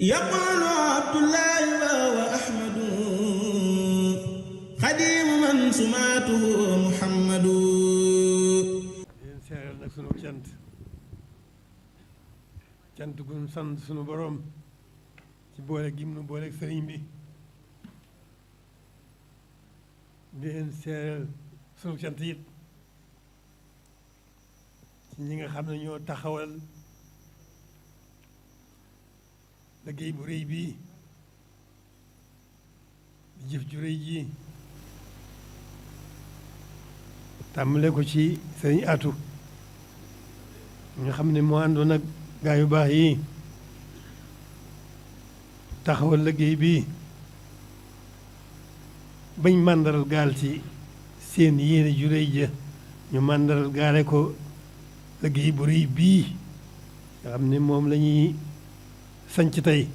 يقول عبد الله وهو أحمد خديم من سماته محمد. yéen seeral nag sunu cant gu nu sant sunu borom ci boole gi mu nu booleeg sëriñ bi. di leen seeral sunu cant it ci ñi nga xam ne ñoo taxawal liggéey bu rëy bii di jëf ju rëy ji tàmbale ko ci sëriñ Atu nga xam ne moo àndoon ak gaa yu baax yi taxawal liggéey bii bañ màndaral gaal ci seen yéene ju rëy ja ñu màndaral gaale ko liggéey bu rëy bii nga xam ne moom la ñuy sanc tey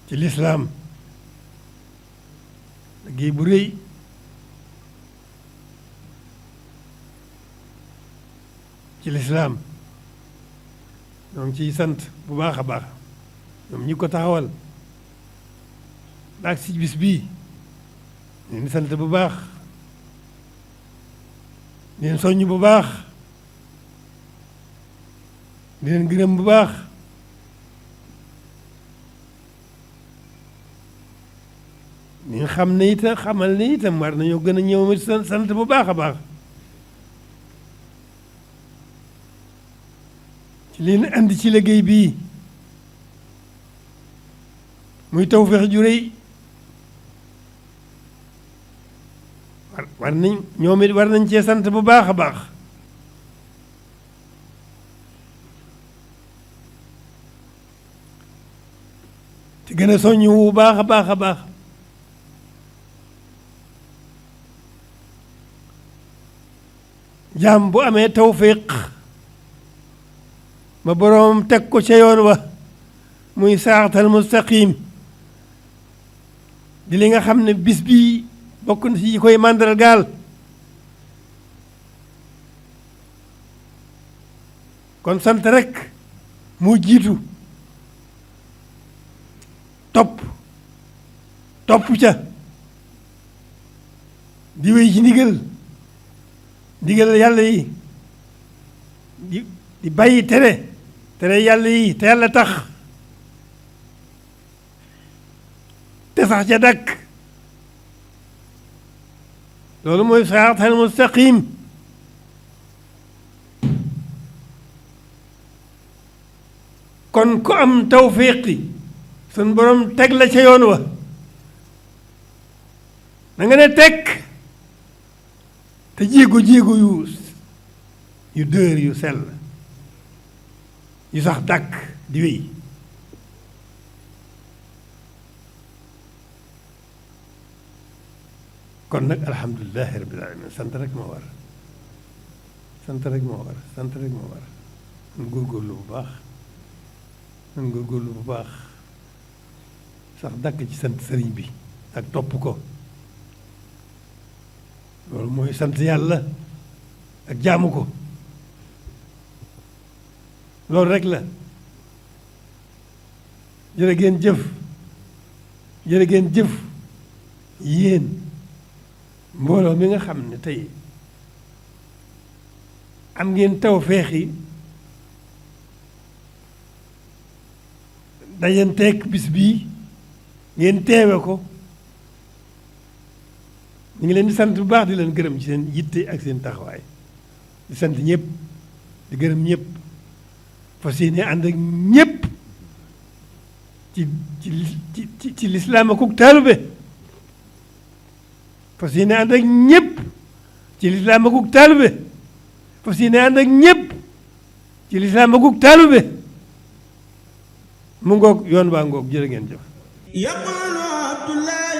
ci lislaam liggéey bu rëy ci lislaam ñoo ngi ciy sant bu baax a baax ñoom ñi ko taxawal ak si bis bii leen sant bu baax leen soññ bu baax di leen gërëm bu baax ni nga xam ne itam xamal ne itam war nañoo gën a ñëw sant bu baax a baax ci leen andi ci liggéey bii muy tawfeex ju rëy war nañ ñoom it war nañ cee sant bu baax a baax te gën a soññ bu baax a baax a baax jaam bu amee tawfiq ba boroom teg ko ca yoon wa muy saaxatal mustaqim di li nga xam ne bis bii bokk na ci koy màndaral gaal kon sant rek mu jiitu topp ca di wéy ci ndigal yàlla yi di bàyyi tere yàlla yi te yàlla tax te sax ca dakk loolu mooy siraatal mustaqim kon ku am tawfiqi sun borom teg la ca yoon wa da nga ne teg te jéego yu dër yu sell yu sax dàkk di wéy kon nag alhamdulilahi rabbil alamin sant rek moo war sant rek moo war nan góorgóorlu bu baax sax dàkk ci sant sëriñ bi ak topp ko loolu mooy sant yàlla ak jaamu ko loolu rek la jërë ngeen jëf yéen mbooloo mi nga xam ne tey am ngeen tawfeexi dajanteeg bis bii ngeen teewe ko ñu ngi leen di sant bu baax di leen gërëm ci seen yitte ak seen taxawaay di sant ñëpp di gërëm ñëpp fas yéene ànd ak ñëpp ci lislaam ak taalube fas yéene ànd ak ñëpp ci lislaam ak taalube fas yéene ànd ak ñëpp ci lislaam ak taalube mu ngoog yoon baa ngoog jërë ngeen jëf. يقول عبد الله